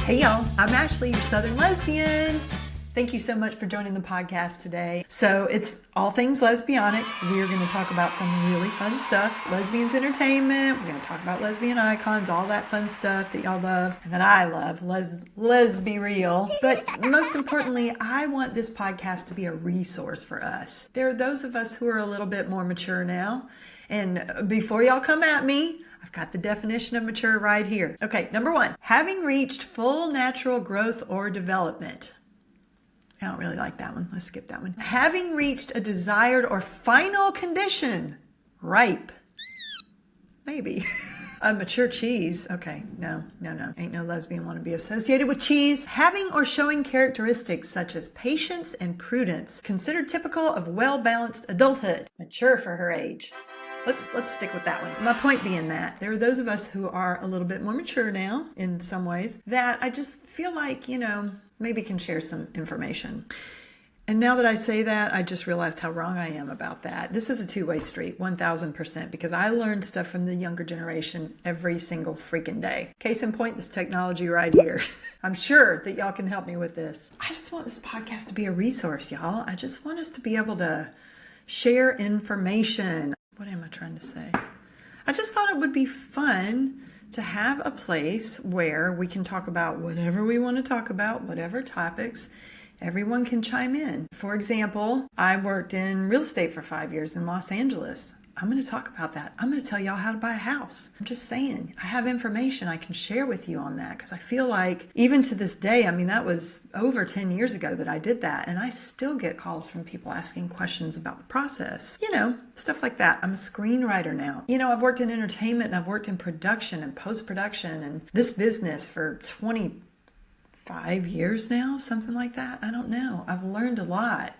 Hey y'all, I'm Ashley, your Southern Lesbian. Thank you so much for joining the podcast today. So it's all things lesbianic. We're going to talk about some really fun stuff. Lesbians entertainment. We're going to talk about lesbian icons, all that fun stuff that y'all love and that I love. Let's be real. But most importantly, I want this podcast to be a resource for us. There are those of us who are a little bit more mature now. And before y'all come at me, I've got the definition of mature right here. Okay, number 1, having reached full natural growth or development. I don't really like that one. Let's skip that one. Having reached a desired or final condition. Ripe. Maybe. A mature cheese. Okay, no. Ain't no lesbian want to be associated with cheese. Having or showing characteristics such as patience and prudence. Considered typical of well-balanced adulthood. Mature for her age. Let's stick with that one. My point being that there are those of us who are a little bit more mature now in some ways that I just feel like, maybe can share some information. And now that I say that, I just realized how wrong I am about that. This is a two-way street, 1000%, because I learn stuff from the younger generation every single freaking day. Case in point, this technology right here. I'm sure that y'all can help me with this. I just want this podcast to be a resource, y'all. I just want us to be able to share information. What am I trying to say? I just thought it would be fun to have a place where we can talk about whatever we want to talk about, whatever topics. Everyone can chime in. For example, I worked in real estate for 5 years in Los Angeles. I'm going to talk about that. I'm going to tell y'all how to buy a house. I'm just saying, I have information I can share with you on that because I feel like even to this day, that was over 10 years ago that I did that. And I still get calls from people asking questions about the process. Stuff like that. I'm a screenwriter now. I've worked in entertainment and I've worked in production and post-production and this business for 25 years now, something like that. I don't know. I've learned a lot.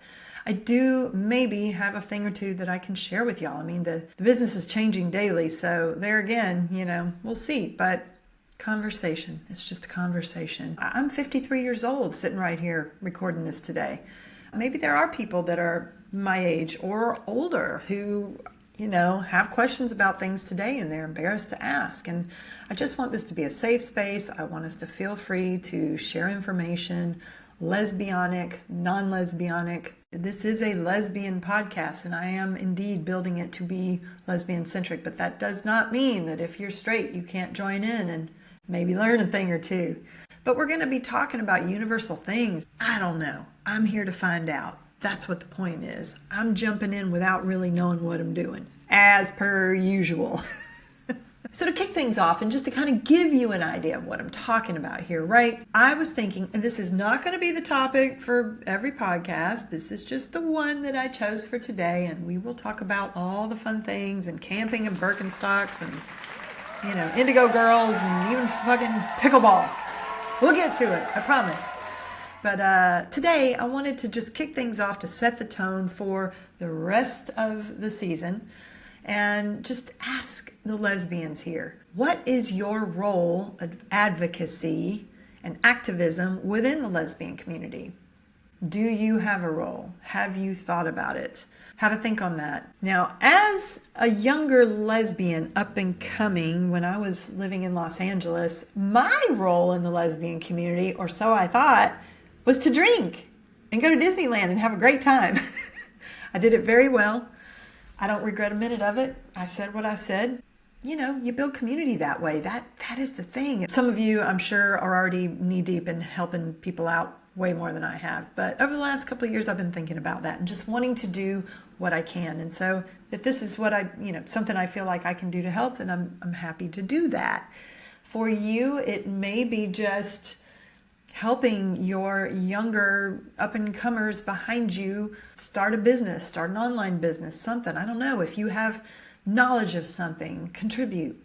I do maybe have a thing or two that I can share with y'all. The business is changing daily. So there again, we'll see. But conversation, it's just a conversation. I'm 53 years old sitting right here recording this today. Maybe there are people that are my age or older who, have questions about things today and they're embarrassed to ask. And I just want this to be a safe space. I want us to feel free to share information, lesbianic, non-lesbianic. This is a lesbian podcast, and I am indeed building it to be lesbian-centric, but that does not mean that if you're straight, you can't join in and maybe learn a thing or two. But we're going to be talking about universal things. I don't know. I'm here to find out. That's what the point is. I'm jumping in without really knowing what I'm doing, as per usual. So to kick things off and just to kind of give you an idea of what I'm talking about here, right? I was thinking, and this is not going to be the topic for every podcast. This is just the one that I chose for today. And we will talk about all the fun things and camping and Birkenstocks and, indigo girls and even fucking pickleball. We'll get to it, I promise. But today I wanted to just kick things off to set the tone for the rest of the season. And just ask the lesbians here, what is your role of advocacy and activism within the lesbian community? Do you have a role? Have you thought about it? Have a think on that. Now, as a younger lesbian up and coming, when I was living in Los Angeles, my role in the lesbian community, or so I thought, was to drink and go to Disneyland and have a great time. I did it very well. I don't regret a minute of it. I said what I said. You build community that way. That is the thing. Some of you, I'm sure, are already knee-deep in helping people out way more than I have. But over the last couple of years, I've been thinking about that and just wanting to do what I can. And so if this is what something I feel like I can do to help, then I'm happy to do that. For you, it may be just helping your younger up-and-comers behind you start a business, start an online business, something. I don't know. If you have knowledge of something, contribute,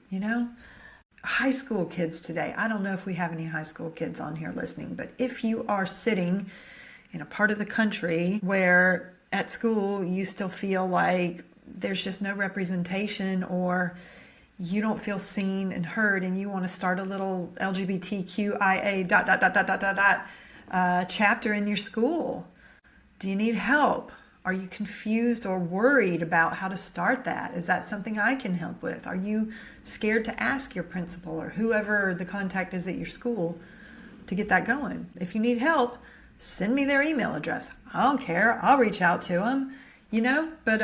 High school kids today. I don't know if we have any high school kids on here listening, but if you are sitting in a part of the country where at school you still feel like there's just no representation or you don't feel seen and heard and you want to start a little LGBTQIA ... chapter in your school. Do you need help? Are you confused or worried about how to start that? Is that something I can help with? Are you scared to ask your principal or whoever the contact is at your school to get that going. If you need help, send me their email address. I don't care. I'll reach out to them, but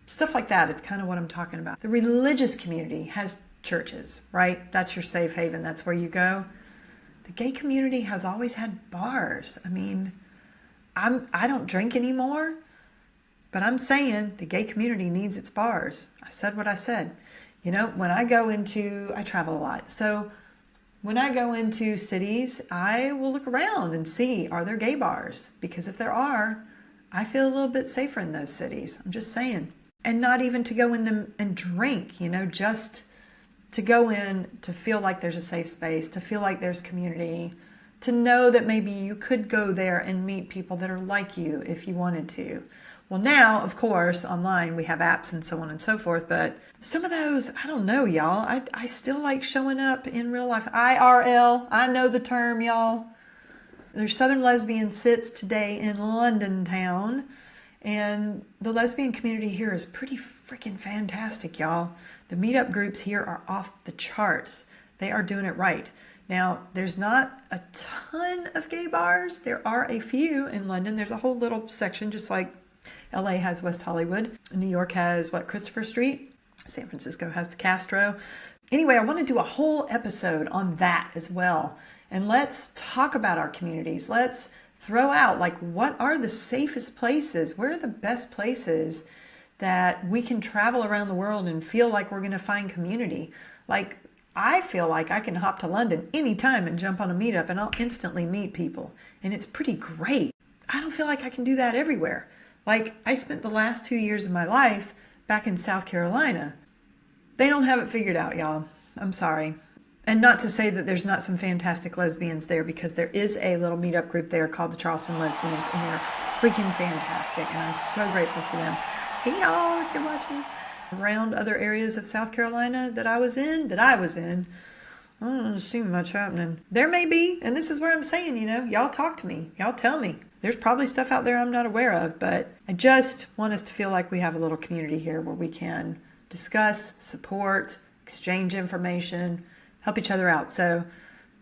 stuff like that is kind of what I'm talking about. The religious community has churches, right? That's your safe haven. That's where you go. The gay community has always had bars. I mean, I don't drink anymore, but I'm saying the gay community needs its bars. I said what I said. When I travel a lot. So when I go into cities, I will look around and see, are there gay bars? Because if there are, I feel a little bit safer in those cities. I'm just saying. And not even to go in them and drink, just to go in to feel like there's a safe space, to feel like there's community, to know that maybe you could go there and meet people that are like you if you wanted to. Well, now, of course, online we have apps and so on and so forth, but some of those, I don't know, y'all. I still like showing up in real life. IRL, I know the term, y'all. There's Southern Lesbian sits today in London town, and the lesbian community here is pretty freaking fantastic, y'all. The meetup groups here are off the charts. They are doing it right. Now, there's not a ton of gay bars. There are a few in London. There's a whole little section, just like LA has West Hollywood. New York has, Christopher Street. San Francisco has the Castro. Anyway, I want to do a whole episode on that as well. And let's talk about our communities. Let's throw out, what are the safest places? Where are the best places that we can travel around the world and feel like we're going to find community? I feel like I can hop to London anytime and jump on a meetup and I'll instantly meet people. And it's pretty great. I don't feel like I can do that everywhere. I spent the last 2 years of my life back in South Carolina. They don't have it figured out, y'all. I'm sorry. And not to say that there's not some fantastic lesbians there, because there is a little meetup group there called the Charleston Lesbians, and they're freaking fantastic, and I'm so grateful for them. Hey, y'all, if you're watching. Around other areas of South Carolina that I was in, I don't see much happening. There may be, and this is where I'm saying, y'all talk to me. Y'all tell me. There's probably stuff out there I'm not aware of, but I just want us to feel like we have a little community here where we can discuss, support, exchange information, help each other out. So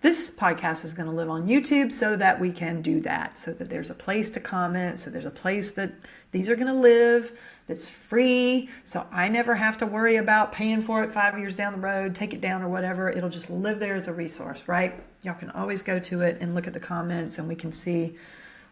this podcast is going to live on YouTube so that we can do that, so that there's a place to comment, so there's a place that these are going to live that's free, so I never have to worry about paying for it 5 years down the road, take it down or whatever. It'll just live there as a resource, right? Y'all can always go to it and look at the comments and we can see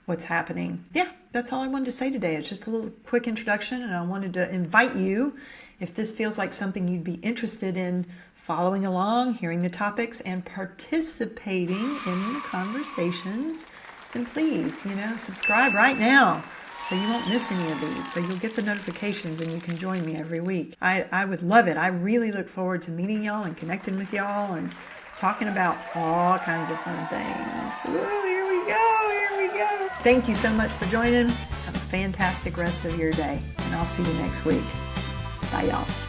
what's happening. Yeah, that's all I wanted to say today. It's just a little quick introduction, and I wanted to invite you, if this feels like something you'd be interested in following along, hearing the topics, and participating in the conversations, then please, subscribe right now so you won't miss any of these. So you'll get the notifications and you can join me every week. I would love it. I really look forward to meeting y'all and connecting with y'all and talking about all kinds of fun things. Ooh, here we go. Thank you so much for joining. Have a fantastic rest of your day, and I'll see you next week. Bye, y'all.